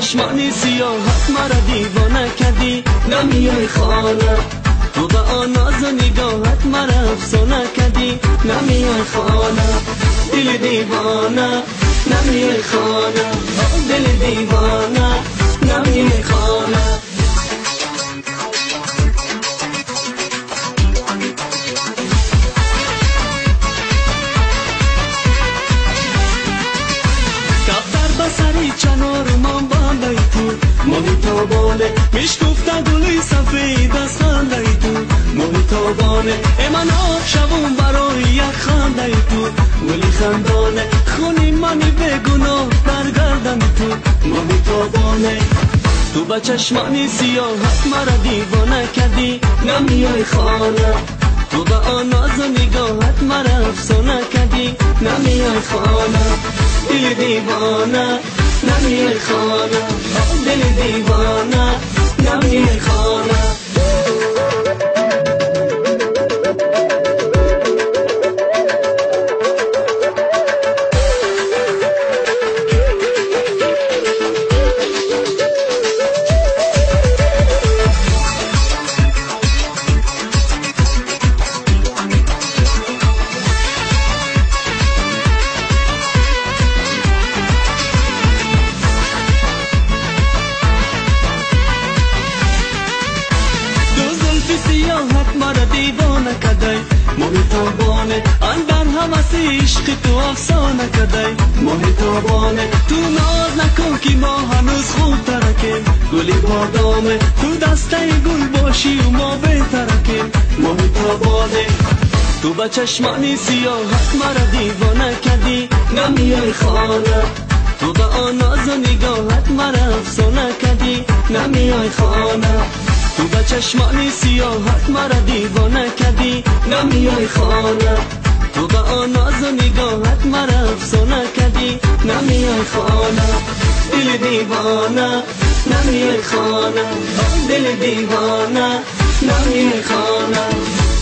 چشمانی سیاهت مرا دیوانه کردی، نمیای خانه. تو به آن ناز و نگاهت مرا افسانه کردی، نمیای خانه. دل دیوانه نمیای خانه، دل دیوانه نمیای خانه. سری چنار من باندای تو محتابانه، میش گفته گلی سفید از خنده تو محتابانه. من شبون برای یک خنده تو ولی خندانه، خونی منی بگناه در گردن تو محتابانه. تو به چشمانی سیاهت مرا دیوانه کردی، نمیای خانه. تو به آن ناز و نگاهت مرا افسانه کردی، نمیای خانه. دل دیوانه نمیای خانه، دل دیوانه نمیای خانه. سیاحت مرا دیوانه کدی محتابانه، اندر همه عشق تو افسانه کدی محتابانه. تو ناز نکن که ما هنوز خوب ترکیم، گلی بادامه تو دسته گل باشی و ما بهترکیم محتابانه. تو به چشمانی سیاحت مرا دیوانه کدی، نمیای خانه. تو به آن ناز و نگاهت مرا افسانه کدی، نمیای خانه. تو به چشمانی سیاهت مرا دیوانه کردی، نمیای خانه. تو به آن ناز و نگاهت مرا افسانه کردی، نمیای خانه. دل دیوانه نمیای خانه، دل دیوانه نمیای خانه،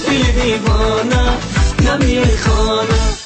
دل دیوانه نمیای خانه.